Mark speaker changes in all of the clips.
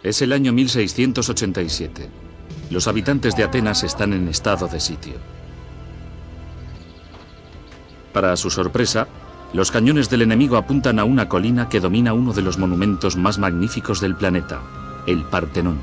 Speaker 1: Es el año 1687. Los habitantes de Atenas están en estado de sitio. Para su sorpresa, los cañones del enemigo apuntan a una colina que domina uno de los monumentos más magníficos del planeta, el Partenón.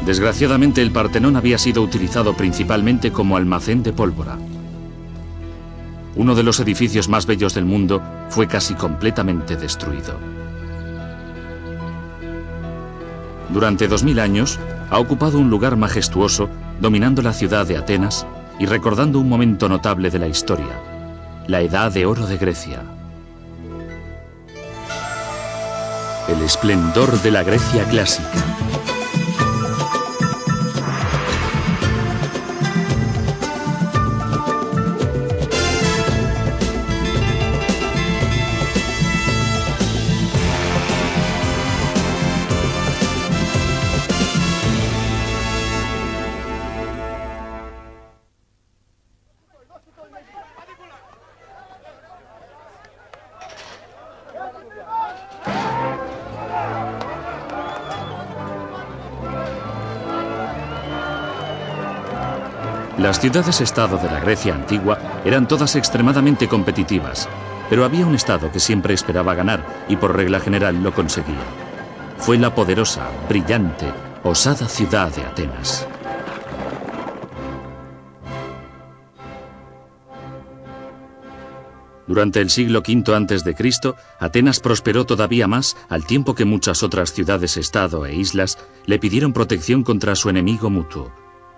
Speaker 1: Desgraciadamente, el Partenón había sido utilizado principalmente como almacén de pólvora. Uno de los edificios más bellos del mundo fue casi completamente destruido. Durante 2000 años, ha ocupado un lugar majestuoso, dominando la ciudad de Atenas y recordando un momento notable de la historia, la Edad de Oro de Grecia. El esplendor de la Grecia clásica. Las ciudades-estado de la Grecia antigua eran todas extremadamente competitivas, pero había un estado que siempre esperaba ganar y por regla general lo conseguía. Fue la poderosa, brillante, osada ciudad de Atenas. Durante el siglo V a.C., Atenas prosperó todavía más al tiempo que muchas otras ciudades-estado e islas le pidieron protección contra su enemigo mutuo,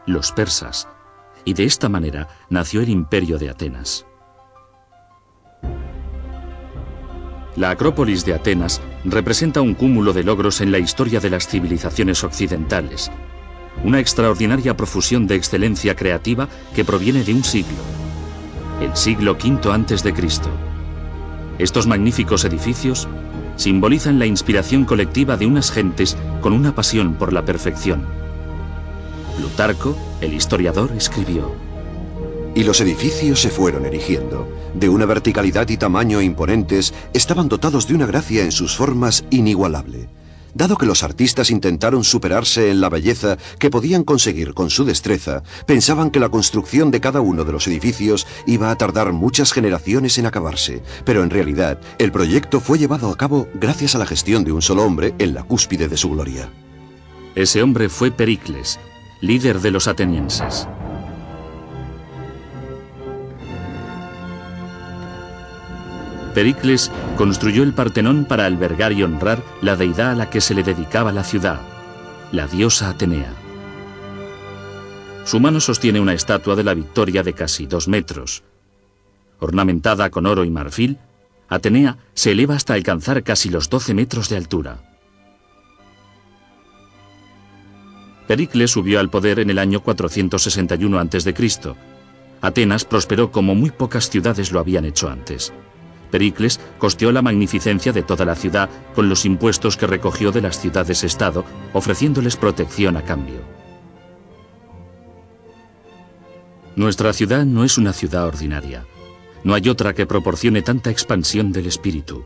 Speaker 1: los persas. Y de esta manera nació el Imperio de Atenas. La Acrópolis de Atenas representa un cúmulo de logros en la historia de las civilizaciones occidentales, una extraordinaria profusión de excelencia creativa que proviene de un siglo, el siglo V a.C. Estos magníficos edificios simbolizan la inspiración colectiva de unas gentes con una pasión por la perfección. Plutarco, el historiador, escribió:
Speaker 2: Y los edificios se fueron erigiendo. De una verticalidad y tamaño imponentes, estaban dotados de una gracia en sus formas inigualable. Dado que los artistas intentaron superarse en la belleza que podían conseguir con su destreza, pensaban que la construcción de cada uno de los edificios iba a tardar muchas generaciones en acabarse, pero en realidad el proyecto fue llevado a cabo gracias a la gestión de un solo hombre en la cúspide de su gloria.
Speaker 1: Ese hombre fue Pericles, líder de los atenienses. Pericles construyó el Partenón para albergar y honrar la deidad a la que se le dedicaba la ciudad, la diosa Atenea. Su mano sostiene una estatua de la Victoria de casi 2 metros. Ornamentada con oro y marfil, Atenea se eleva hasta alcanzar casi los 12 metros de altura. Pericles subió al poder en el año 461 a.C. Atenas prosperó como muy pocas ciudades lo habían hecho antes. Pericles costeó la magnificencia de toda la ciudad con los impuestos que recogió de las ciudades-estado, ofreciéndoles protección a cambio. Nuestra ciudad no es una ciudad ordinaria. No hay otra que proporcione tanta expansión del espíritu.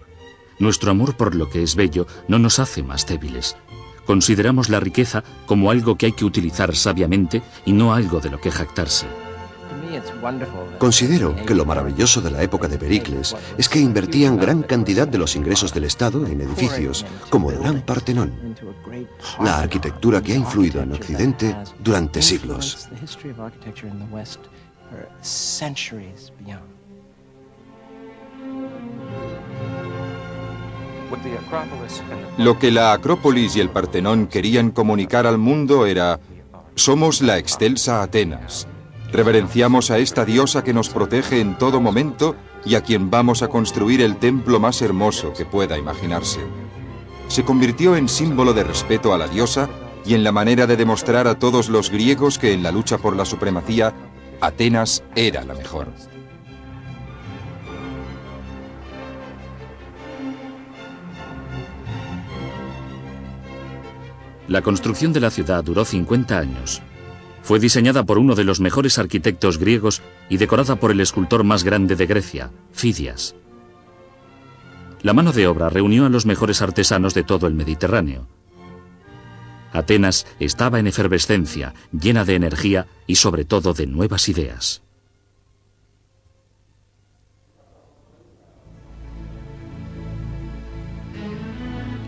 Speaker 1: Nuestro amor por lo que es bello no nos hace más débiles. Consideramos la riqueza como algo que hay que utilizar sabiamente y no algo de lo que jactarse.
Speaker 2: Considero que lo maravilloso de la época de Pericles es que invertían gran cantidad de los ingresos del Estado en edificios, como el Gran Partenón, la arquitectura que ha influido en Occidente durante siglos.
Speaker 3: Lo que la Acrópolis y el Partenón querían comunicar al mundo era: somos la excelsa Atenas. Reverenciamos a esta diosa que nos protege en todo momento y a quien vamos a construir el templo más hermoso que pueda imaginarse. Se convirtió en símbolo de respeto a la diosa y en la manera de demostrar a todos los griegos que en la lucha por la supremacía, Atenas era la mejor.
Speaker 1: La construcción de la ciudad duró 50 años. Fue diseñada por uno de los mejores arquitectos griegos y decorada por el escultor más grande de Grecia, Fidias. La mano de obra reunió a los mejores artesanos de todo el Mediterráneo. Atenas estaba en efervescencia, llena de energía y sobre todo de nuevas ideas.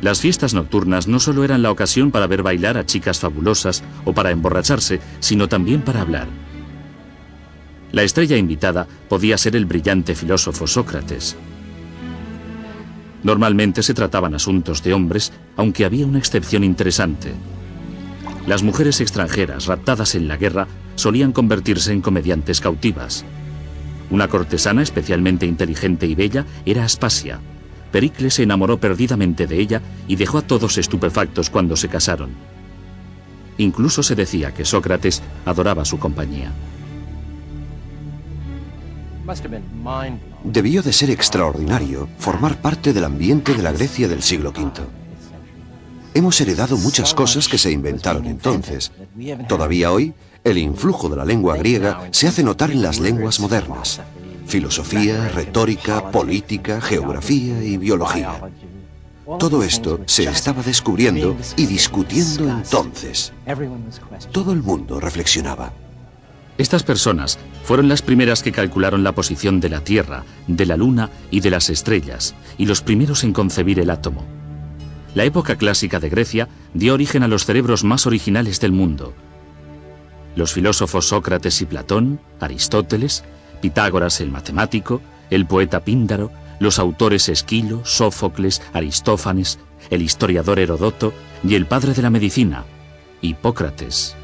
Speaker 1: Las fiestas nocturnas no solo eran la ocasión para ver bailar a chicas fabulosas o para emborracharse, sino también para hablar. La estrella invitada podía ser el brillante filósofo Sócrates. Normalmente se trataban asuntos de hombres, aunque había una excepción interesante. Las mujeres extranjeras raptadas en la guerra solían convertirse en comediantes cautivas. Una cortesana especialmente inteligente y bella era Aspasia. Pericles se enamoró perdidamente de ella y dejó a todos estupefactos cuando se casaron. Incluso se decía que Sócrates adoraba su compañía.
Speaker 2: Debió de ser extraordinario formar parte del ambiente de la Grecia del siglo V. Hemos heredado muchas cosas que se inventaron entonces. Todavía hoy, el influjo de la lengua griega se hace notar en las lenguas modernas. Filosofía, retórica, política, geografía y biología. Todo esto se estaba descubriendo y discutiendo entonces. Todo el mundo reflexionaba.
Speaker 1: Estas personas fueron las primeras que calcularon la posición de la Tierra, de la Luna y de las estrellas, y los primeros en concebir el átomo. La época clásica de Grecia dio origen a los cerebros más originales del mundo. Los filósofos Sócrates y Platón, Aristóteles, Pitágoras el matemático, el poeta Píndaro, los autores Esquilo, Sófocles, Aristófanes, el historiador Herodoto y el padre de la medicina, Hipócrates.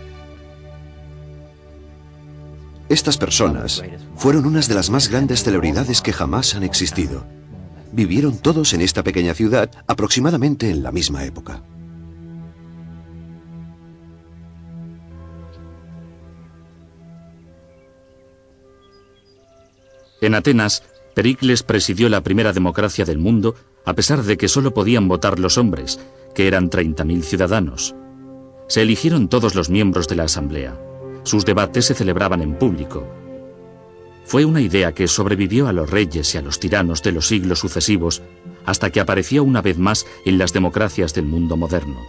Speaker 2: Estas personas fueron unas de las más grandes celebridades que jamás han existido. Vivieron todos en esta pequeña ciudad aproximadamente en la misma época.
Speaker 1: En Atenas, Pericles presidió la primera democracia del mundo, a pesar de que solo podían votar los hombres, que eran 30.000 ciudadanos. Se eligieron todos los miembros de la asamblea. Sus debates se celebraban en público. Fue una idea que sobrevivió a los reyes y a los tiranos de los siglos sucesivos, hasta que apareció una vez más en las democracias del mundo moderno.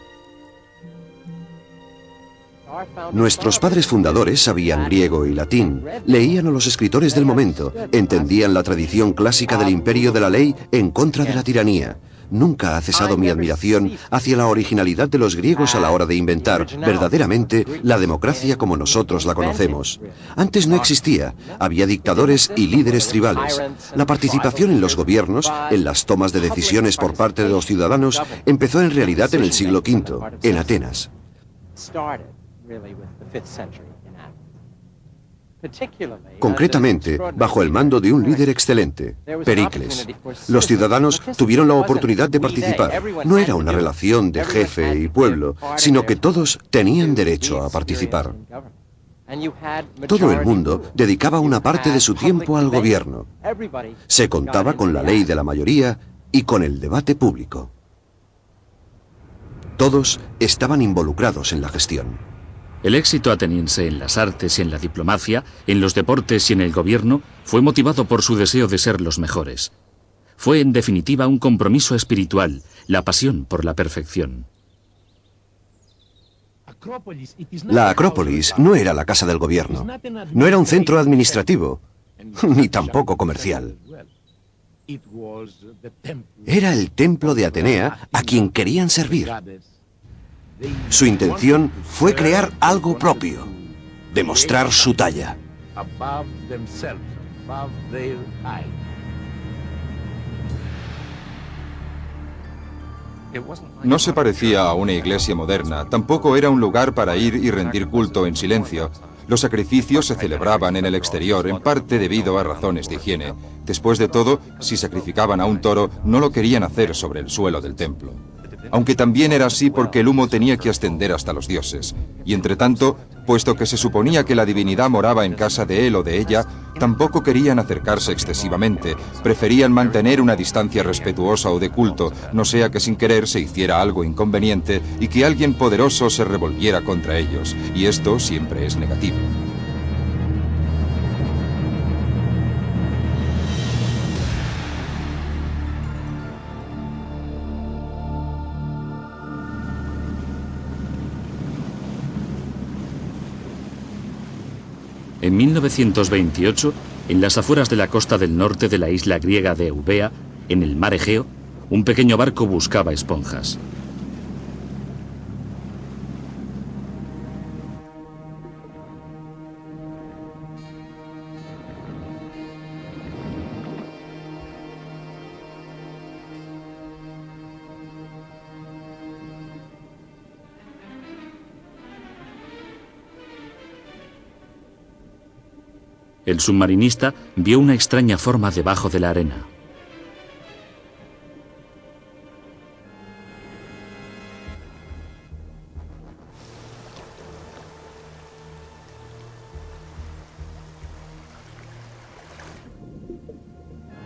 Speaker 2: Nuestros padres fundadores sabían griego y latín, leían a los escritores del momento, entendían la tradición clásica del imperio de la ley en contra de la tiranía. Nunca ha cesado mi admiración hacia la originalidad de los griegos a la hora de inventar verdaderamente la democracia como nosotros la conocemos. Antes no existía, había dictadores y líderes tribales. La participación en los gobiernos, en las tomas de decisiones por parte de los ciudadanos, empezó en realidad en el siglo V, en Atenas. Concretamente, bajo el mando de un líder excelente, Pericles. Los ciudadanos tuvieron la oportunidad de participar. No era una relación de jefe y pueblo, sino que todos tenían derecho a participar. Todo el mundo dedicaba una parte de su tiempo al gobierno. Se contaba con la ley de la mayoría y con el debate público. Todos estaban involucrados en la gestión.
Speaker 1: El éxito ateniense en las artes y en la diplomacia, en los deportes y en el gobierno, fue motivado por su deseo de ser los mejores. Fue, en definitiva, un compromiso espiritual, la pasión por la perfección.
Speaker 2: La Acrópolis no era la casa del gobierno, no era un centro administrativo, ni tampoco comercial. Era el templo de Atenea a quien querían servir. Su intención fue crear algo propio, demostrar su talla.
Speaker 3: No se parecía a una iglesia moderna, tampoco era un lugar para ir y rendir culto en silencio. Los sacrificios se celebraban en el exterior, en parte debido a razones de higiene. Después de todo, si sacrificaban a un toro, no lo querían hacer sobre el suelo del templo. aunque también era así porque el humo tenía que ascender hasta los dioses. Y entre tanto, puesto que se suponía que la divinidad moraba en casa de él o de ella, tampoco querían acercarse excesivamente, preferían mantener una distancia respetuosa o de culto, no sea que sin querer se hiciera algo inconveniente y que alguien poderoso se revolviera contra ellos, y esto siempre es negativo.
Speaker 1: En 1928, en las afueras de la costa del norte de la isla griega de Eubea, en el mar Egeo, un pequeño barco buscaba esponjas. El submarinista vio una extraña forma debajo de la arena.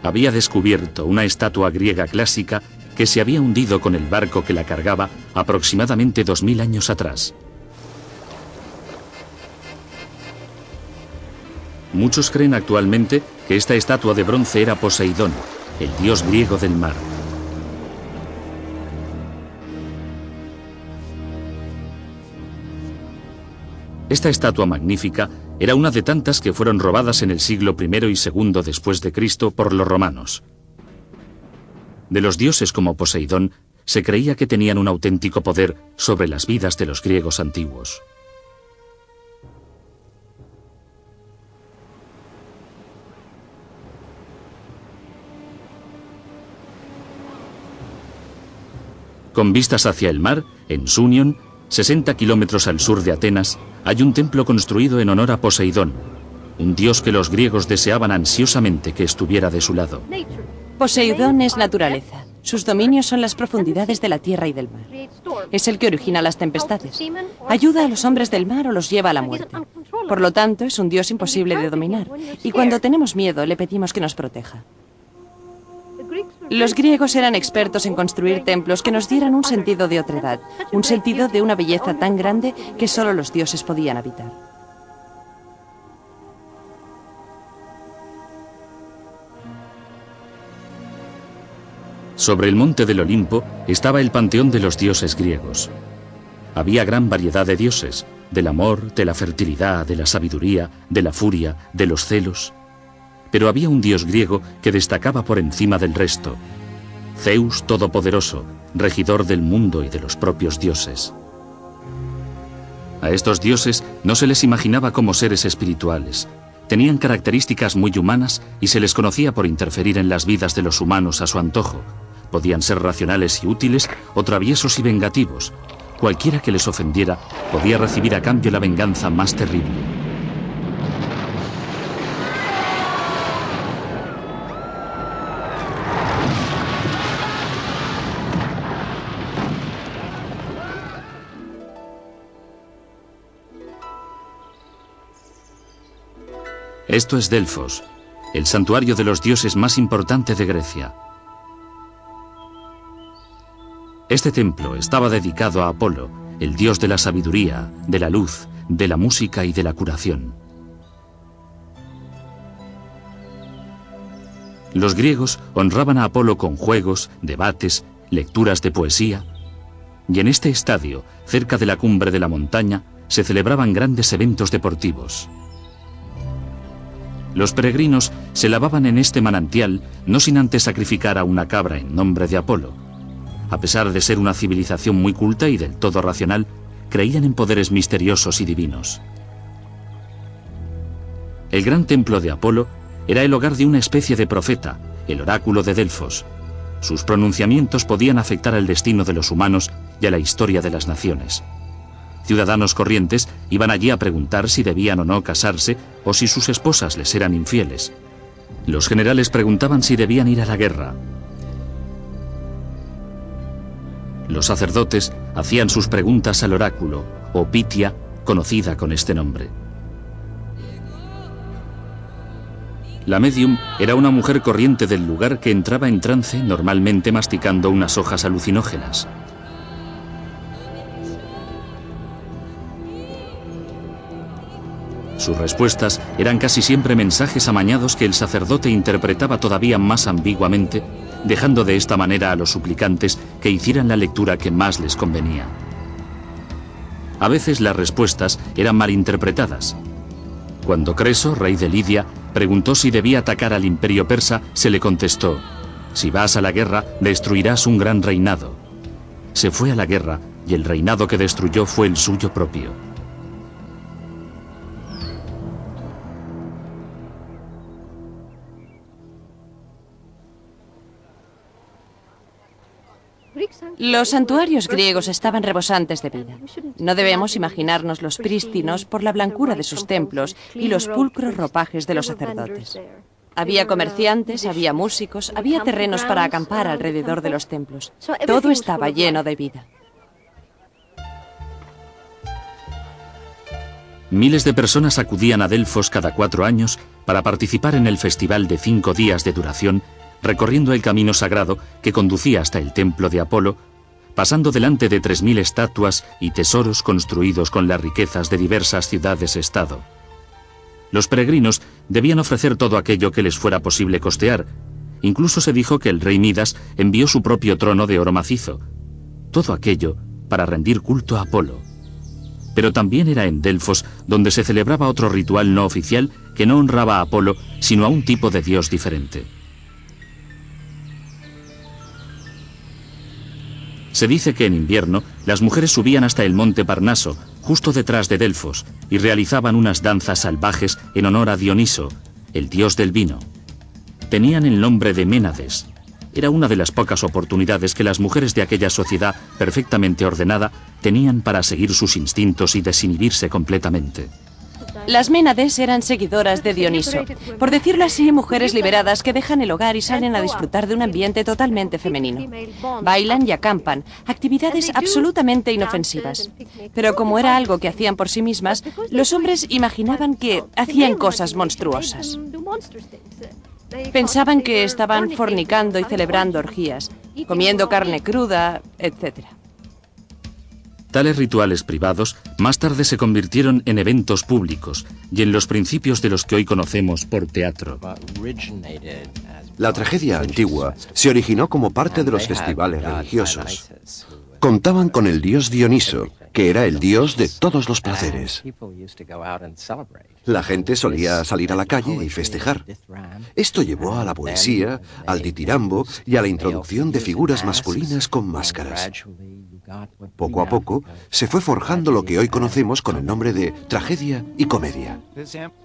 Speaker 1: Había descubierto una estatua griega clásica que se había hundido con el barco que la cargaba aproximadamente 2000 años atrás. Muchos creen actualmente que esta estatua de bronce era Poseidón, el dios griego del mar. Esta estatua magnífica era una de tantas que fueron robadas en el siglo I y II después de Cristo por los romanos. De los dioses como Poseidón, se creía que tenían un auténtico poder sobre las vidas de los griegos antiguos. Con vistas hacia el mar, en Sunion, 60 kilómetros al sur de Atenas, hay un templo construido en honor a Poseidón, un dios que los griegos deseaban ansiosamente que estuviera de su lado.
Speaker 4: Poseidón es naturaleza. Sus dominios son las profundidades de la tierra y del mar. Es el que origina las tempestades. Ayuda a los hombres del mar o los lleva a la muerte. Por lo tanto, es un dios imposible de dominar. Y cuando tenemos miedo, le pedimos que nos proteja. Los griegos eran expertos en construir templos que nos dieran un sentido de otredad, un sentido de una belleza tan grande que solo los dioses podían habitar.
Speaker 1: Sobre el monte del Olimpo estaba el panteón de los dioses griegos. Había gran variedad de dioses, del amor, de la fertilidad, de la sabiduría, de la furia, de los celos. Pero había un dios griego que destacaba por encima del resto: Zeus Todopoderoso, regidor del mundo y de los propios dioses. A estos dioses no se les imaginaba como seres espirituales. Tenían características muy humanas y se les conocía por interferir en las vidas de los humanos a su antojo. Podían ser racionales y útiles o traviesos y vengativos. Cualquiera que les ofendiera podía recibir a cambio la venganza más terrible. Esto es Delfos, el santuario de los dioses más importante de Grecia. Este templo estaba dedicado a Apolo, el dios de la sabiduría, de la luz, de la música y de la curación. Los griegos honraban a Apolo con juegos, debates, lecturas de poesía, y en este estadio, cerca de la cumbre de la montaña, se celebraban grandes eventos deportivos. Los peregrinos se lavaban en este manantial no sin antes sacrificar a una cabra en nombre de Apolo. A pesar de ser una civilización muy culta y del todo racional, creían en poderes misteriosos y divinos. El gran templo de Apolo era el hogar de una especie de profeta, el oráculo de Delfos. Sus pronunciamientos podían afectar al destino de los humanos y a la historia de las naciones. Ciudadanos corrientes iban allí a preguntar si debían o no casarse o si sus esposas les eran infieles. Los generales preguntaban si debían ir a la guerra. Los sacerdotes hacían sus preguntas al oráculo, o Pitia, conocida con este nombre. La médium era una mujer corriente del lugar que entraba en trance, normalmente masticando unas hojas alucinógenas. Sus respuestas eran casi siempre mensajes amañados que el sacerdote interpretaba todavía más ambiguamente, dejando de esta manera a los suplicantes que hicieran la lectura que más les convenía. A veces las respuestas eran malinterpretadas. Cuando Creso, rey de Lidia, preguntó si debía atacar al imperio persa, se le contestó: si vas a la guerra, destruirás un gran reinado. Se fue a la guerra y el reinado que destruyó fue el suyo propio.
Speaker 4: Los santuarios griegos estaban rebosantes de vida. No debemos imaginarnos los prístinos por la blancura de sus templos y los pulcros ropajes de los sacerdotes. Había comerciantes, había músicos, había terrenos para acampar alrededor de los templos. Todo estaba lleno de vida.
Speaker 1: Miles de personas acudían a Delfos cada 4 años para participar en el festival de 5 días de duración, recorriendo el camino sagrado que conducía hasta el templo de Apolo, pasando delante de 3000 estatuas y tesoros construidos con las riquezas de diversas ciudades-estado. Los peregrinos debían ofrecer todo aquello que les fuera posible costear. Incluso se dijo que el rey Midas envió su propio trono de oro macizo. Todo aquello para rendir culto a Apolo. Pero también era en Delfos donde se celebraba otro ritual no oficial que no honraba a Apolo, sino a un tipo de dios diferente. Se dice que en invierno las mujeres subían hasta el monte Parnaso, justo detrás de Delfos, y realizaban unas danzas salvajes en honor a Dioniso, el dios del vino. Tenían el nombre de Ménades. Era una de las pocas oportunidades que las mujeres de aquella sociedad perfectamente ordenada tenían para seguir sus instintos y desinhibirse completamente.
Speaker 4: Las Ménades eran seguidoras de Dioniso, por decirlo así, mujeres liberadas que dejan el hogar y salen a disfrutar de un ambiente totalmente femenino. Bailan y acampan, actividades absolutamente inofensivas. Pero como era algo que hacían por sí mismas, los hombres imaginaban que hacían cosas monstruosas. Pensaban que estaban fornicando y celebrando orgías, comiendo carne cruda, etc.
Speaker 1: Tales rituales privados más tarde se convirtieron en eventos públicos y en los principios de los que hoy conocemos por teatro.
Speaker 2: La tragedia antigua se originó como parte de los festivales religiosos. Contaban con el dios Dioniso, que era el dios de todos los placeres. La gente solía salir a la calle y festejar. Esto llevó a la poesía, al ditirambo y a la introducción de figuras masculinas con máscaras. Poco a poco se fue forjando lo que hoy conocemos con el nombre de tragedia y comedia.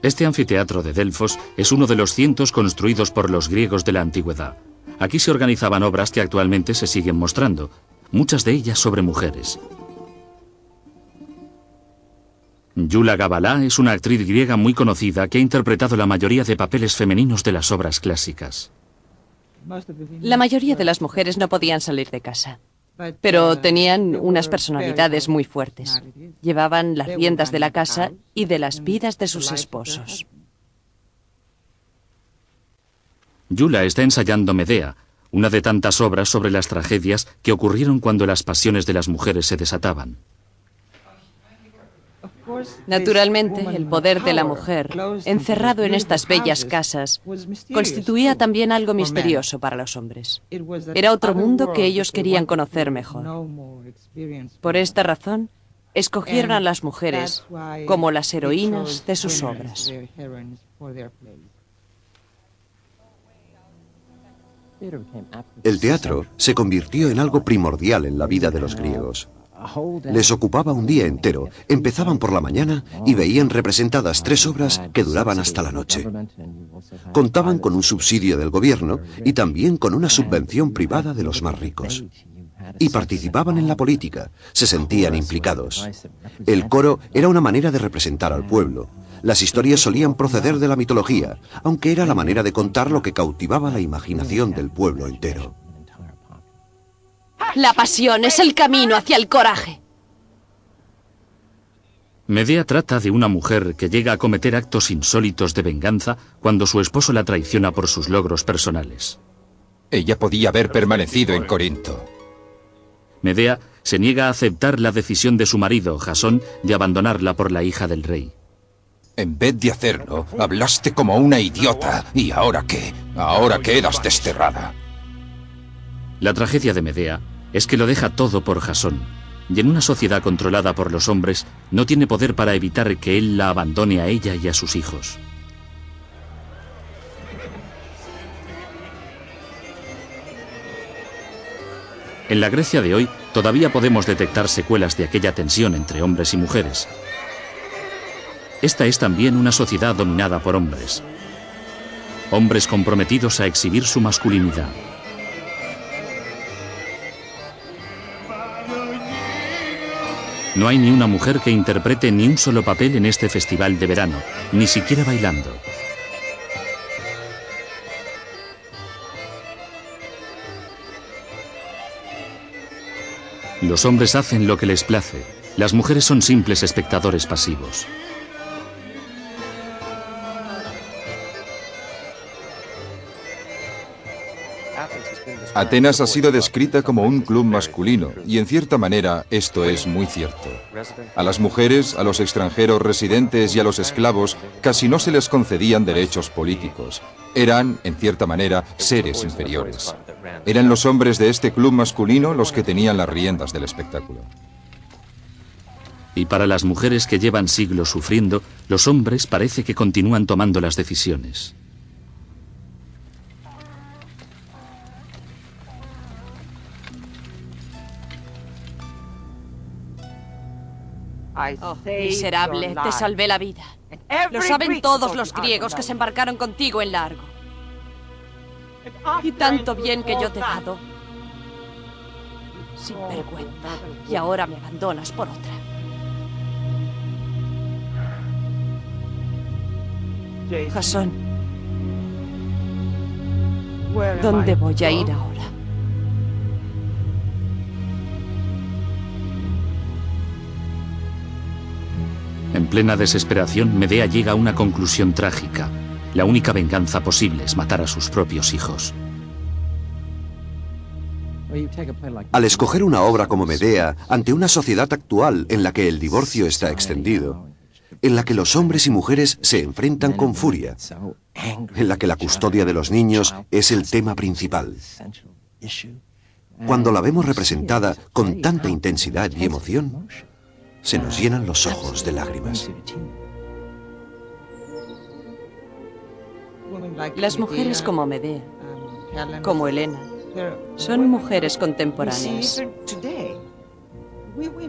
Speaker 1: Este anfiteatro de Delfos es uno de los cientos construidos por los griegos de la antigüedad. Aquí se organizaban obras que actualmente se siguen mostrando, muchas de ellas sobre mujeres. Yula Gabala es una actriz griega muy conocida que ha interpretado la mayoría de papeles femeninos de las obras clásicas.
Speaker 4: La mayoría de las mujeres no podían salir de casa, pero tenían unas personalidades muy fuertes. Llevaban las riendas de la casa y de las vidas de sus esposos.
Speaker 1: Yula está ensayando Medea, una de tantas obras sobre las tragedias que ocurrieron cuando las pasiones de las mujeres se desataban.
Speaker 4: Naturalmente, el poder de la mujer, encerrado en estas bellas casas, constituía también algo misterioso para los hombres. Era otro mundo que ellos querían conocer mejor. Por esta razón, escogieron a las mujeres como las heroínas de sus obras.
Speaker 2: El teatro se convirtió en algo primordial en la vida de los griegos. Les ocupaba un día entero, empezaban por la mañana y veían representadas 3 obras que duraban hasta la noche. Contaban con un subsidio del gobierno y también con una subvención privada de los más ricos. Y participaban en la política, se sentían implicados. El coro era una manera de representar al pueblo. Las historias solían proceder de la mitología, aunque era la manera de contar lo que cautivaba la imaginación del pueblo entero.
Speaker 4: La pasión es el camino hacia el coraje.
Speaker 1: Medea trata de una mujer que llega a cometer actos insólitos de venganza cuando su esposo la traiciona por sus logros personales.
Speaker 3: Ella podía haber permanecido en Corinto.
Speaker 1: Medea se niega a aceptar la decisión de su marido, Jasón, de abandonarla por la hija del rey.
Speaker 3: En vez de hacerlo, hablaste como una idiota. ¿Y ahora qué? Ahora quedas desterrada.
Speaker 1: La tragedia de Medea es que lo deja todo por Jasón, y en una sociedad controlada por los hombres, no tiene poder para evitar que él la abandone a ella y a sus hijos. En la Grecia de hoy, todavía podemos detectar secuelas de aquella tensión entre hombres y mujeres. Esta es también una sociedad dominada por hombres. Hombres comprometidos a exhibir su masculinidad. No hay ni una mujer que interprete ni un solo papel en este festival de verano, ni siquiera bailando. Los hombres hacen lo que les place. Las mujeres son simples espectadores pasivos.
Speaker 3: Atenas ha sido descrita como un club masculino, y en cierta manera esto es muy cierto. A las mujeres, a los extranjeros residentes y a los esclavos casi no se les concedían derechos políticos. Eran, en cierta manera, seres inferiores. Eran los hombres de este club masculino los que tenían las riendas del espectáculo.
Speaker 1: Y para las mujeres que llevan siglos sufriendo, los hombres parece que continúan tomando las decisiones.
Speaker 4: Oh, miserable, te salvé la vida. Lo saben todos los griegos que se embarcaron contigo en Largo. Y tanto bien que yo te he dado. Sin vergüenza. Y ahora me abandonas por otra. Jasón, ¿dónde voy a ir ahora?
Speaker 1: En plena desesperación, Medea llega a una conclusión trágica. La única venganza posible es matar a sus propios hijos.
Speaker 2: Al escoger una obra como Medea, ante una sociedad actual en la que el divorcio está extendido, en la que los hombres y mujeres se enfrentan con furia, en la que la custodia de los niños es el tema principal. Cuando la vemos representada con tanta intensidad y emoción, se nos llenan los ojos de lágrimas.
Speaker 4: Las mujeres como Medea, como Helena, son mujeres contemporáneas.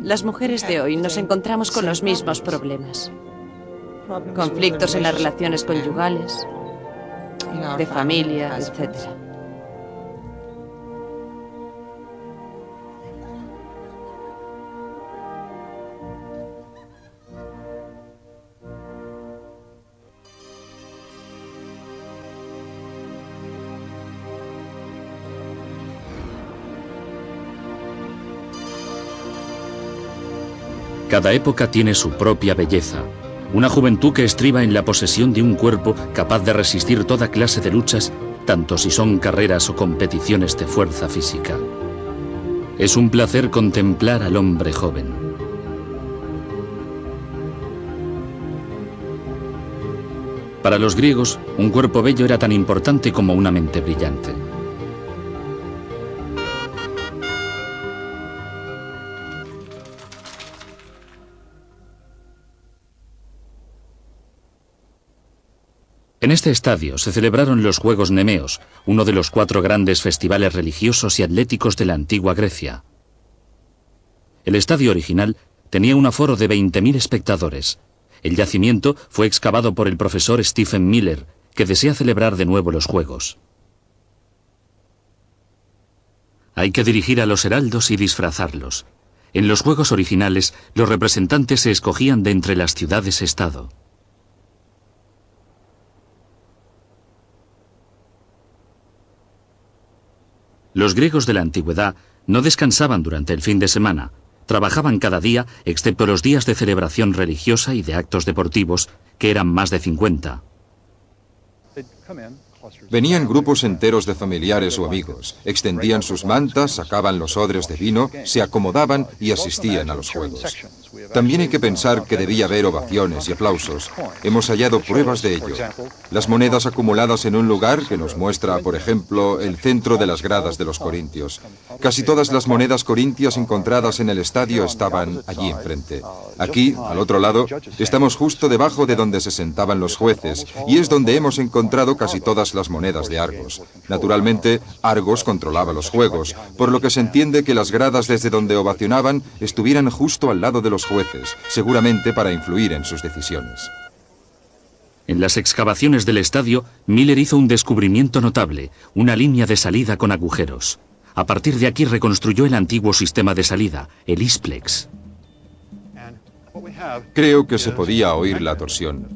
Speaker 4: Las mujeres de hoy nos encontramos con los mismos problemas. Conflictos en las relaciones conyugales, de familia, etc.
Speaker 1: Cada época tiene su propia belleza. Una juventud que estriba en la posesión de un cuerpo capaz de resistir toda clase de luchas, tanto si son carreras o competiciones de fuerza física. Es un placer contemplar al hombre joven. Para los griegos, un cuerpo bello era tan importante como una mente brillante. En este estadio se celebraron los Juegos Nemeos, uno de los 4 grandes festivales religiosos y atléticos de la antigua Grecia. El estadio original tenía un aforo de 20.000 espectadores. El yacimiento fue excavado por el profesor Stephen Miller, que desea celebrar de nuevo los Juegos. Hay que dirigir a los heraldos y disfrazarlos. En los Juegos originales, los representantes se escogían de entre las ciudades-estado. Los griegos de la antigüedad No descansaban durante el fin de semana. Trabajaban cada día, excepto los días de celebración religiosa y de actos deportivos, que eran más de 50.
Speaker 3: Venían grupos enteros de familiares o amigos, extendían sus mantas, sacaban los odres de vino, se acomodaban y asistían a los juegos. También hay que pensar que debía haber ovaciones y aplausos. Hemos hallado pruebas de ello. Las monedas acumuladas en un lugar que nos muestra, por ejemplo, el centro de las gradas de los corintios. Casi todas las monedas corintias encontradas en el estadio estaban allí enfrente. Aquí, al otro lado, estamos justo debajo de donde se sentaban los jueces, y es donde hemos encontrado casi todas las monedas de Argos. Naturalmente, Argos controlaba los juegos, por lo que se entiende que las gradas desde donde ovacionaban estuvieran justo al lado de los jueces, seguramente para influir en sus decisiones.
Speaker 1: En las excavaciones del estadio, Miller hizo un descubrimiento notable, una línea de salida con agujeros. A partir de aquí reconstruyó el antiguo sistema de salida, el Isplex.
Speaker 3: Creo que se podía oír la torsión.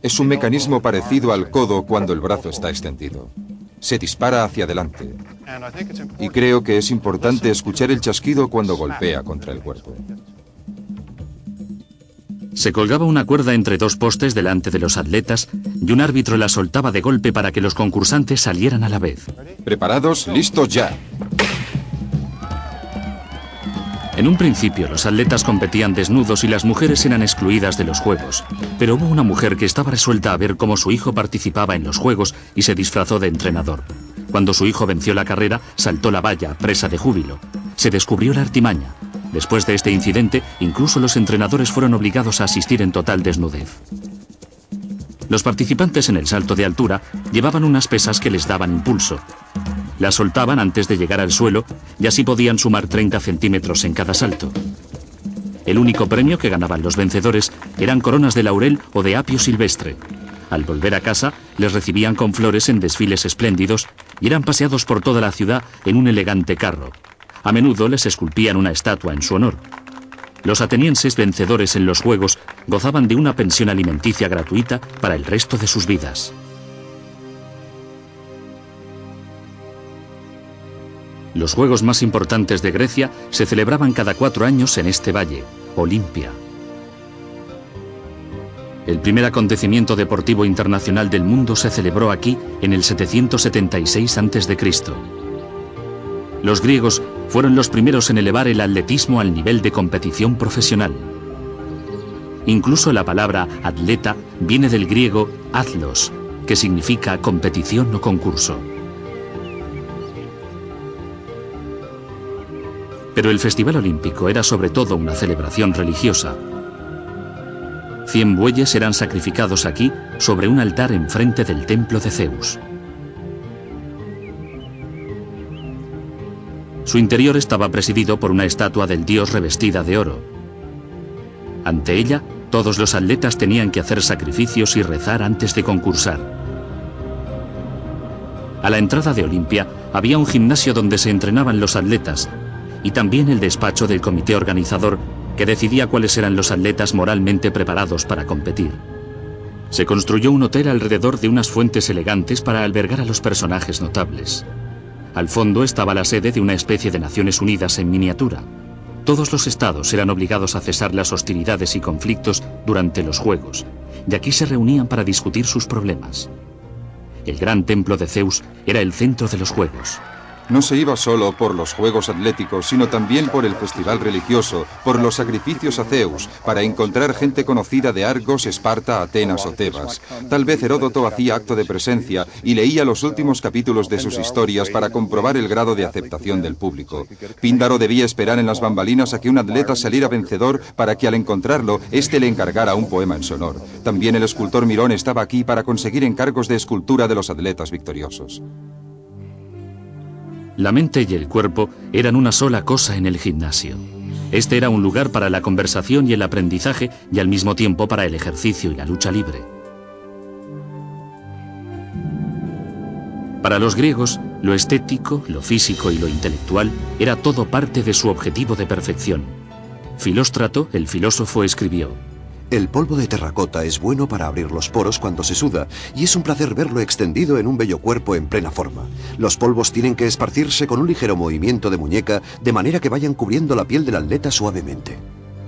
Speaker 3: Es un mecanismo parecido al codo cuando el brazo está extendido. Se dispara hacia adelante. Y creo que es importante escuchar el chasquido cuando golpea contra el cuerpo.
Speaker 1: Se colgaba una cuerda entre dos postes delante de los atletas y un árbitro la soltaba de golpe para que los concursantes salieran a la vez.
Speaker 3: ¿Preparados? ¡Listos ya!
Speaker 1: En un principio, los atletas competían desnudos y las mujeres eran excluidas de los juegos. Pero hubo una mujer que estaba resuelta a ver cómo su hijo participaba en los juegos y se disfrazó de entrenador. Cuando su hijo venció la carrera, saltó la valla, presa de júbilo. Se descubrió la artimaña. Después de este incidente, incluso los entrenadores fueron obligados a asistir en total desnudez. Los participantes en el salto de altura llevaban unas pesas que les daban impulso. Las soltaban antes de llegar al suelo y así podían sumar 30 centímetros en cada salto. El único premio que ganaban los vencedores eran coronas de laurel o de apio silvestre. Al volver a casa, les recibían con flores en desfiles espléndidos y eran paseados por toda la ciudad en un elegante carro. A menudo les esculpían una estatua en su honor. Los atenienses vencedores en los Juegos gozaban de una pensión alimenticia gratuita para el resto de sus vidas. Los juegos más importantes de Grecia se celebraban cada 4 años en este valle, Olimpia. El primer acontecimiento deportivo internacional del mundo se celebró aquí en el 776 a.C. Los griegos fueron los primeros en elevar el atletismo al nivel de competición profesional. Incluso la palabra atleta viene del griego athlos, que significa competición o concurso. Pero el Festival Olímpico era sobre todo una celebración religiosa. 100 bueyes eran sacrificados aquí sobre un altar enfrente del templo de Zeus. Su interior estaba presidido por una estatua del dios revestida de oro. Ante ella, todos los atletas tenían que hacer sacrificios y rezar antes de concursar. A la entrada de Olimpia había un gimnasio donde se entrenaban los atletas, y también el despacho del comité organizador que decidía cuáles eran los atletas moralmente preparados para competir. Se construyó un hotel alrededor de unas fuentes elegantes para albergar a los personajes notables. Al fondo estaba la sede de una especie de Naciones Unidas en miniatura. Todos los estados eran obligados a cesar las hostilidades y conflictos durante los Juegos, y aquí se reunían para discutir sus problemas. El gran templo de Zeus era el centro de los Juegos.
Speaker 3: No se iba solo por los Juegos Atléticos, sino también por el festival religioso, por los sacrificios a Zeus, para encontrar gente conocida de Argos, Esparta, Atenas o Tebas. Tal vez Heródoto hacía acto de presencia y leía los últimos capítulos de sus historias para comprobar el grado de aceptación del público. Píndaro debía esperar en las bambalinas a que un atleta saliera vencedor para que al encontrarlo, éste le encargara un poema en su honor. También el escultor Mirón estaba aquí para conseguir encargos de escultura de los atletas victoriosos.
Speaker 1: La mente y el cuerpo eran una sola cosa en el gimnasio. Este era un lugar para la conversación y el aprendizaje y al mismo tiempo para el ejercicio y la lucha libre. Para los griegos, lo estético, lo físico y lo intelectual era todo parte de su objetivo de perfección. Filóstrato, el filósofo, escribió:
Speaker 2: El polvo de terracota es bueno para abrir los poros cuando se suda, y es un placer verlo extendido en un bello cuerpo en plena forma. Los polvos tienen que esparcirse con un ligero movimiento de muñeca, de manera que vayan cubriendo la piel del atleta suavemente.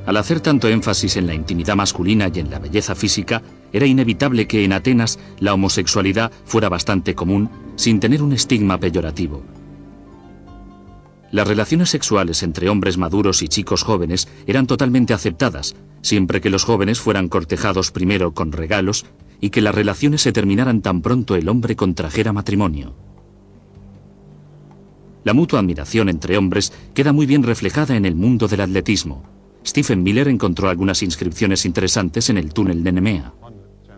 Speaker 1: Al hacer tanto énfasis en la intimidad masculina y en la belleza física, era inevitable que en Atenas la homosexualidad fuera bastante común, sin tener un estigma peyorativo. Las relaciones sexuales entre hombres maduros y chicos jóvenes eran totalmente aceptadas, siempre que los jóvenes fueran cortejados primero con regalos y que las relaciones se terminaran tan pronto el hombre contrajera matrimonio. La mutua admiración entre hombres queda muy bien reflejada en el mundo del atletismo. Stephen Miller encontró algunas inscripciones interesantes en el túnel de Nemea.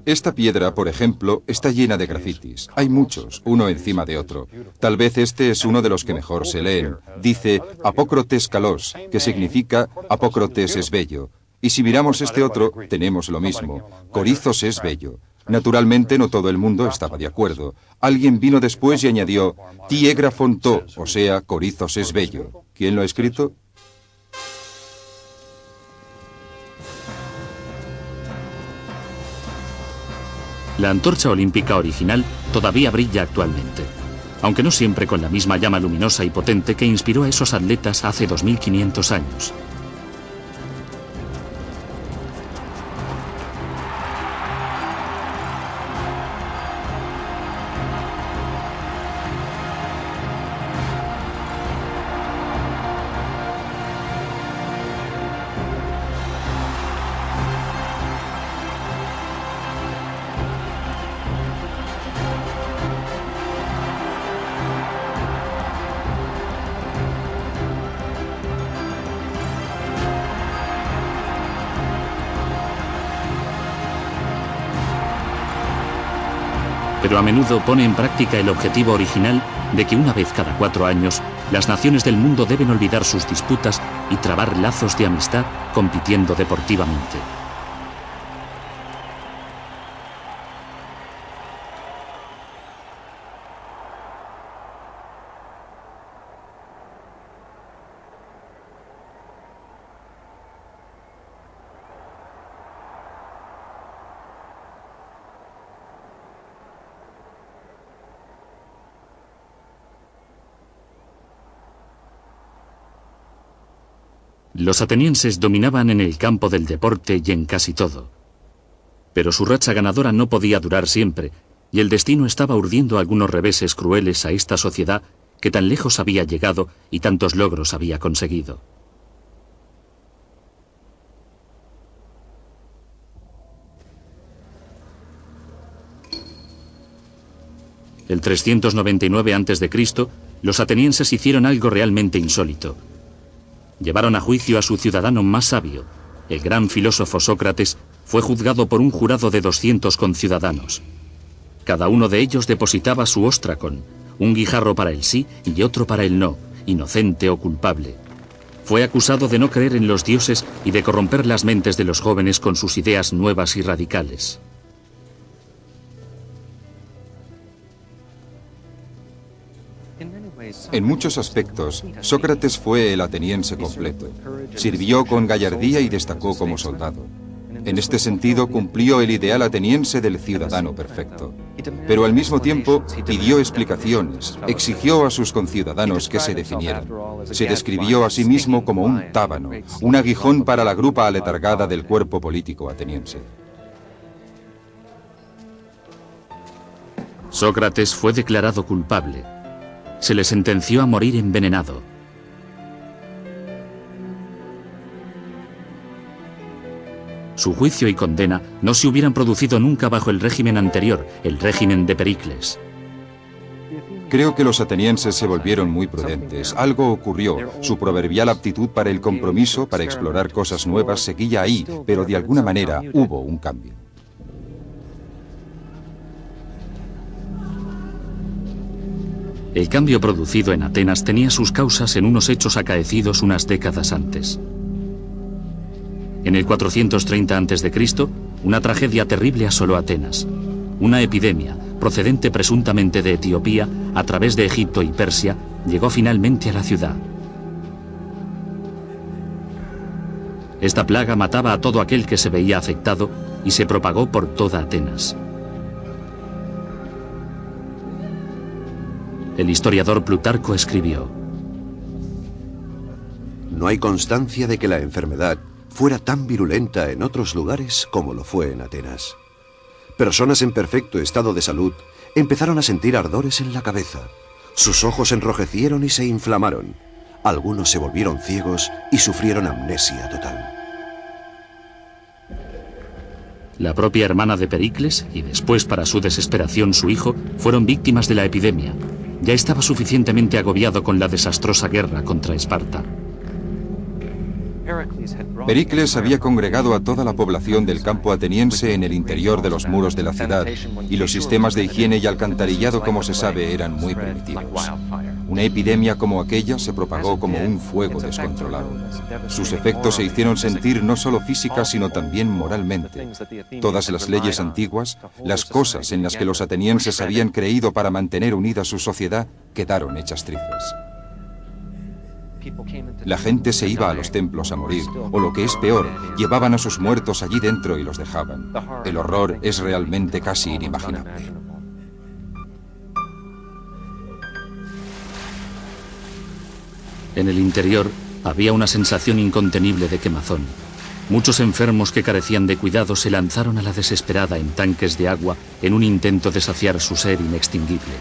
Speaker 3: Esta piedra, por ejemplo, está llena de grafitis. Hay muchos, uno encima de otro. Tal vez este es uno de los que mejor se leen. Dice Apócrotes Kalos, que significa Apócrotes es bello. Y si miramos este otro, tenemos lo mismo. Corizos es bello. Naturalmente no todo el mundo estaba de acuerdo. Alguien vino después y añadió Tiegrafon to, o sea, Corizos es bello. ¿Quién lo ha escrito?
Speaker 1: La antorcha olímpica original todavía brilla actualmente, aunque no siempre con la misma llama luminosa y potente que inspiró a esos atletas hace 2500 años. Pero a menudo pone en práctica el objetivo original de que una vez cada 4 años las naciones del mundo deben olvidar sus disputas y trabar lazos de amistad compitiendo deportivamente. Los atenienses dominaban en el campo del deporte y en casi todo. Pero su racha ganadora no podía durar siempre, y el destino estaba urdiendo algunos reveses crueles a esta sociedad que tan lejos había llegado y tantos logros había conseguido. El 399 a.C., los atenienses hicieron algo realmente insólito. Llevaron a juicio a su ciudadano más sabio. El gran filósofo Sócrates fue juzgado por un jurado de 200 conciudadanos. Cada uno de ellos depositaba su ostracón, un guijarro para el sí y otro para el no, inocente o culpable. Fue acusado de no creer en los dioses y de corromper las mentes de los jóvenes con sus ideas nuevas y radicales.
Speaker 3: En muchos aspectos, Sócrates fue el ateniense completo. Sirvió con gallardía y destacó como soldado. En este sentido, cumplió el ideal ateniense del ciudadano perfecto. Pero al mismo tiempo, pidió explicaciones, exigió a sus conciudadanos que se definieran. Se describió a sí mismo como un tábano, un aguijón para la grupa aletargada del cuerpo político ateniense.
Speaker 1: Sócrates fue declarado culpable. Se le sentenció a morir envenenado. Su juicio y condena no se hubieran producido nunca bajo el régimen anterior, el régimen de Pericles.
Speaker 3: Creo que los atenienses se volvieron muy prudentes. Algo ocurrió. Su proverbial aptitud para el compromiso, para explorar cosas nuevas, seguía ahí, pero de alguna manera hubo un cambio.
Speaker 1: El cambio producido en Atenas tenía sus causas en unos hechos acaecidos unas décadas antes. En el 430 a.C., una tragedia terrible asoló Atenas. Una epidemia, procedente presuntamente de Etiopía, a través de Egipto y Persia, llegó finalmente a la ciudad. Esta plaga mataba a todo aquel que se veía afectado y se propagó por toda Atenas. El historiador Plutarco escribió:
Speaker 2: No hay constancia de que la enfermedad fuera tan virulenta en otros lugares como lo fue en Atenas. Personas en perfecto estado de salud empezaron a sentir ardores en la cabeza. Sus ojos enrojecieron y se inflamaron. Algunos se volvieron ciegos y sufrieron amnesia total.
Speaker 1: La propia hermana de Pericles, y después para su desesperación su hijo, fueron víctimas de la epidemia. Ya estaba suficientemente agobiado con la desastrosa guerra contra Esparta.
Speaker 3: Pericles había congregado a toda la población del campo ateniense en el interior de los muros de la ciudad, y los sistemas de higiene y alcantarillado, como se sabe, eran muy primitivos. Una epidemia como aquella se propagó como un fuego descontrolado. Sus efectos se hicieron sentir no solo física, sino también moralmente. Todas las leyes antiguas, las cosas en las que los atenienses habían creído para mantener unida su sociedad, quedaron hechas trizas. La gente se iba a los templos a morir, o lo que es peor, llevaban a sus muertos allí dentro y los dejaban. El horror es realmente casi inimaginable.
Speaker 1: En el interior había una sensación incontenible de quemazón. Muchos enfermos que carecían de cuidado se lanzaron a la desesperada en tanques de agua en un intento de saciar su sed inextinguible.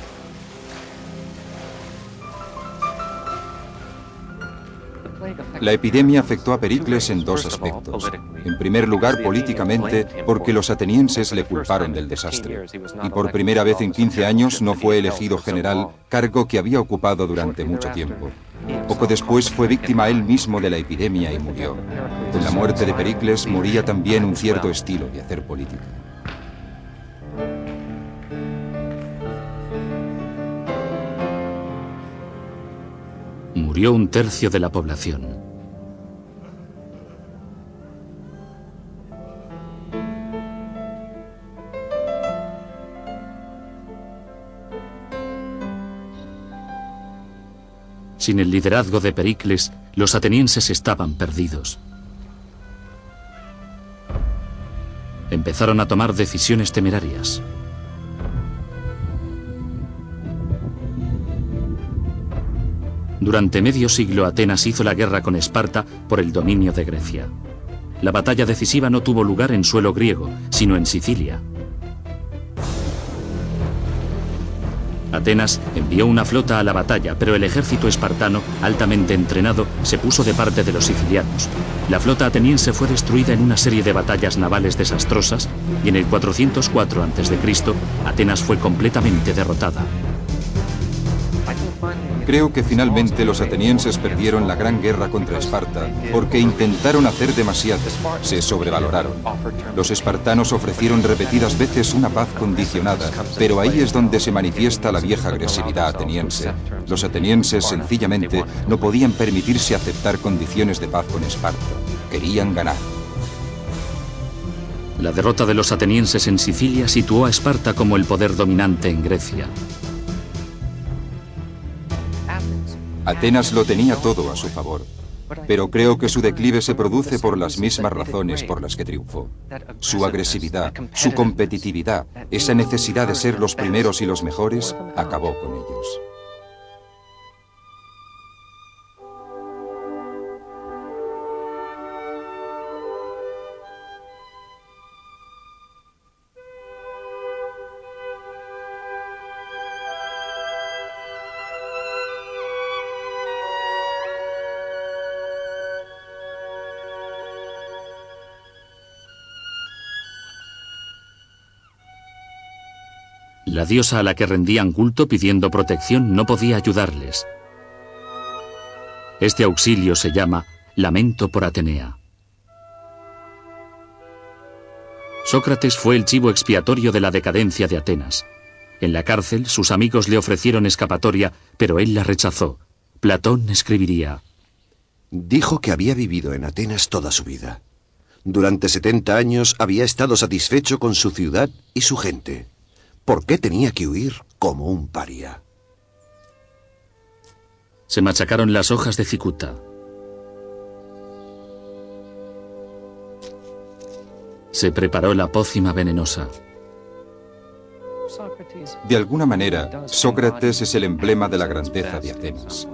Speaker 3: La epidemia afectó a Pericles en dos aspectos. En primer lugar, políticamente, porque los atenienses le culparon del desastre. Y por primera vez en 15 años no fue elegido general, cargo que había ocupado durante mucho tiempo. Poco después fue víctima él mismo de la epidemia y murió. Con la muerte de Pericles moría también un cierto estilo de hacer política.
Speaker 1: Murió un tercio de la población. Sin el liderazgo de Pericles, los atenienses estaban perdidos. Empezaron a tomar decisiones temerarias. Durante medio siglo Atenas hizo la guerra con Esparta por el dominio de Grecia. La batalla decisiva no tuvo lugar en suelo griego, sino en Sicilia. Atenas envió una flota a la batalla, pero el ejército espartano, altamente entrenado, se puso de parte de los sicilianos. La flota ateniense fue destruida en una serie de batallas navales desastrosas y en el 404 a.C. Atenas fue completamente derrotada.
Speaker 3: Creo que finalmente los atenienses perdieron la gran guerra contra Esparta porque intentaron hacer demasiado, se sobrevaloraron. Los espartanos ofrecieron repetidas veces una paz condicionada, pero ahí es donde se manifiesta la vieja agresividad ateniense. Los atenienses sencillamente no podían permitirse aceptar condiciones de paz con Esparta. Querían ganar.
Speaker 1: La derrota de los atenienses en Sicilia situó a Esparta como el poder dominante en Grecia.
Speaker 3: Atenas lo tenía todo a su favor, pero creo que su declive se produce por las mismas razones por las que triunfó. Su agresividad, su competitividad, esa necesidad de ser los primeros y los mejores, acabó con ellos.
Speaker 1: La diosa a la que rendían culto pidiendo protección no podía ayudarles. Este auxilio se llama lamento por Atenea. Sócrates fue el chivo expiatorio de la decadencia de Atenas. En la cárcel, sus amigos le ofrecieron escapatoria, pero él la rechazó. Platón escribiría:
Speaker 2: dijo que había vivido en Atenas toda su vida. Durante 70 años había estado satisfecho con su ciudad y su gente. ¿Por qué tenía que huir como un paria?
Speaker 1: Se machacaron las hojas de cicuta. se preparó la pócima venenosa.
Speaker 3: De alguna manera, Sócrates es el emblema de la grandeza de Atenas.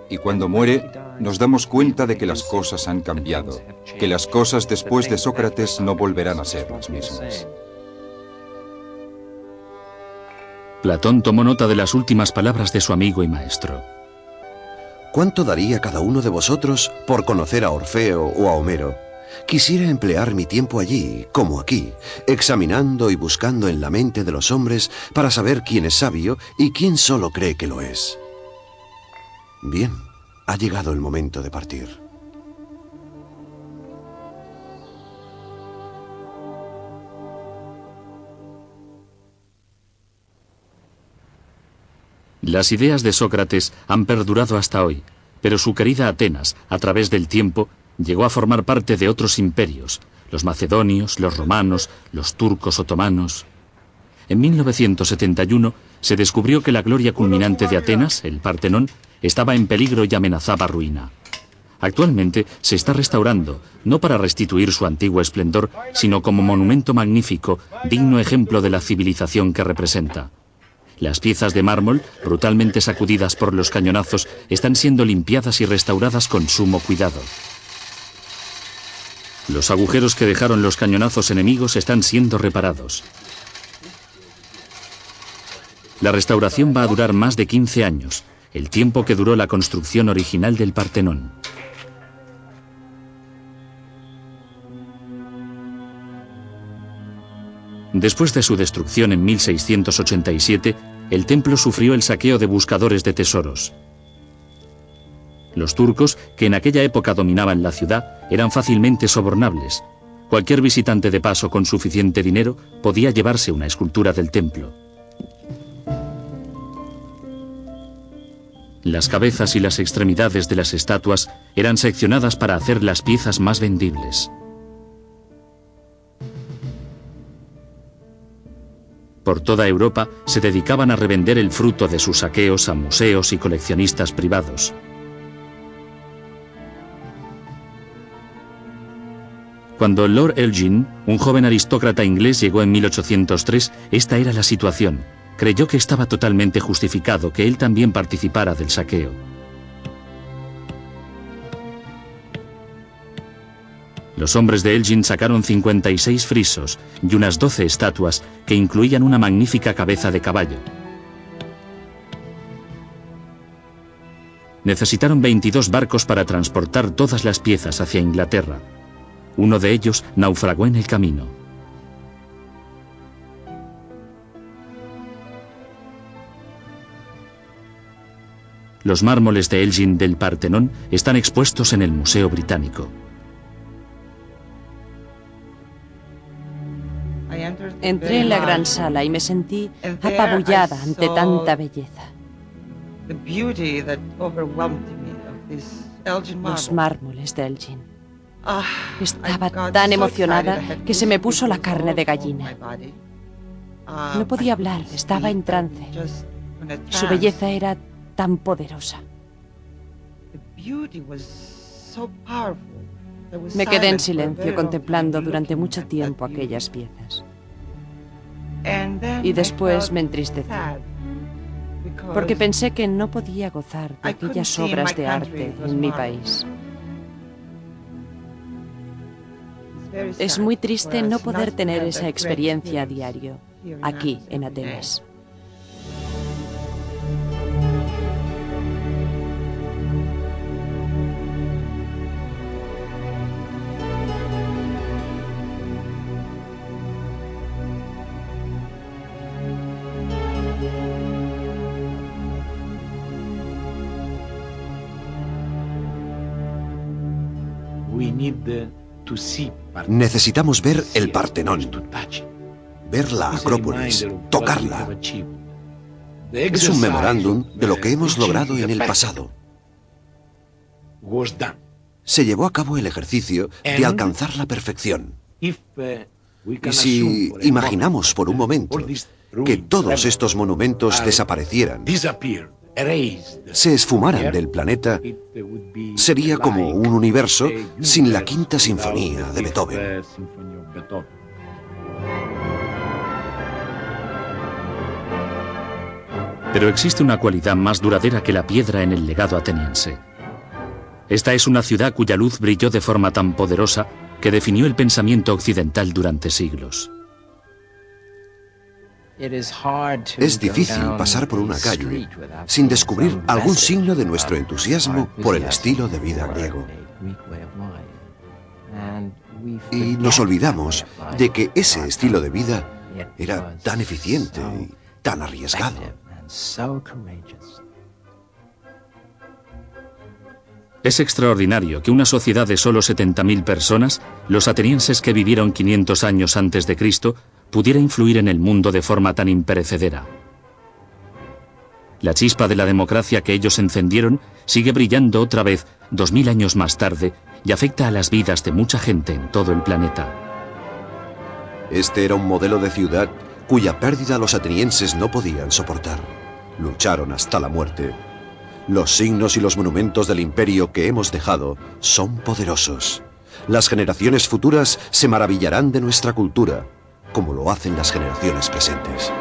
Speaker 3: Y cuando muere, nos damos cuenta de que las cosas han cambiado, que las cosas después de Sócrates no volverán a ser las mismas.
Speaker 1: Platón tomó nota de las últimas palabras de su amigo y maestro.
Speaker 2: ¿Cuánto daría cada uno de vosotros por conocer a Orfeo o a Homero? Quisiera emplear mi tiempo allí, como aquí, examinando y buscando en la mente de los hombres para saber quién es sabio y quién solo cree que lo es. Bien, ha llegado el momento de partir.
Speaker 1: Las ideas de Sócrates han perdurado hasta hoy, pero su querida Atenas, a través del tiempo, llegó a formar parte de otros imperios, los macedonios, los romanos, los turcos otomanos. En 1971 se descubrió que la gloria culminante de Atenas, el Partenón, estaba en peligro y amenazaba ruina. Actualmente se está restaurando, no para restituir su antiguo esplendor, sino como monumento magnífico, digno ejemplo de la civilización que representa. Las piezas de mármol, brutalmente sacudidas por los cañonazos, están siendo limpiadas y restauradas con sumo cuidado. Los agujeros que dejaron los cañonazos enemigos están siendo reparados. La restauración va a durar más de 15 años, el tiempo que duró la construcción original del Partenón. Después de su destrucción en 1687, el templo sufrió el saqueo de buscadores de tesoros. Los turcos, que en aquella época dominaban la ciudad, eran fácilmente sobornables. Cualquier visitante de paso con suficiente dinero podía llevarse una escultura del templo. Las cabezas y las extremidades de las estatuas eran seccionadas para hacer las piezas más vendibles. Por toda Europa se dedicaban a revender el fruto de sus saqueos a museos y coleccionistas privados. Cuando Lord Elgin, un joven aristócrata inglés, llegó en 1803, esta era la situación. Creyó que estaba totalmente justificado que él también participara del saqueo. Los hombres de Elgin sacaron 56 frisos y unas 12 estatuas que incluían una magnífica cabeza de caballo. Necesitaron 22 barcos para transportar todas las piezas hacia Inglaterra. Uno de ellos naufragó en el camino. Los mármoles de Elgin del Partenón están expuestos en el Museo Británico.
Speaker 4: Entré en la gran sala y me sentí apabullada ante tanta belleza. Los mármoles de Elgin. Estaba tan emocionada que se me puso la carne de gallina. No podía hablar, estaba en trance. Su belleza era tan poderosa. Me quedé en silencio contemplando durante mucho tiempo aquellas piezas. Y después me entristecí, porque pensé que no podía gozar de aquellas obras de arte en mi país. Es muy triste no poder tener esa experiencia a diario, aquí en Atenas.
Speaker 2: Necesitamos ver el Partenón, ver la Acrópolis, tocarla. Es un memorándum de lo que hemos logrado en el pasado. Se llevó a cabo el ejercicio de alcanzar la perfección. Y si imaginamos por un momento que todos estos monumentos desaparecieran, se esfumaran del planeta, sería como un universo sin la Quinta Sinfonía de Beethoven.
Speaker 1: Pero existe una cualidad más duradera que la piedra en el legado ateniense. Esta es una ciudad cuya luz brilló de forma tan poderosa que definió el pensamiento occidental durante siglos.
Speaker 2: Es difícil pasar por una calle sin descubrir algún signo de nuestro entusiasmo por el estilo de vida griego. Y nos olvidamos de que ese estilo de vida era tan eficiente y tan arriesgado.
Speaker 1: Es extraordinario que una sociedad de solo 70.000 personas, los atenienses que vivieron 500 años antes de Cristo, pudiera influir en el mundo de forma tan imperecedera. La chispa de la democracia que ellos encendieron sigue brillando otra vez 2000 años más tarde y afecta a las vidas de mucha gente en todo el planeta.
Speaker 2: Este era un modelo de ciudad cuya pérdida los atenienses no podían soportar. Lucharon hasta la muerte. Los signos y los monumentos del imperio que hemos dejado son poderosos. Las generaciones futuras se maravillarán de nuestra cultura, como lo hacen las generaciones presentes.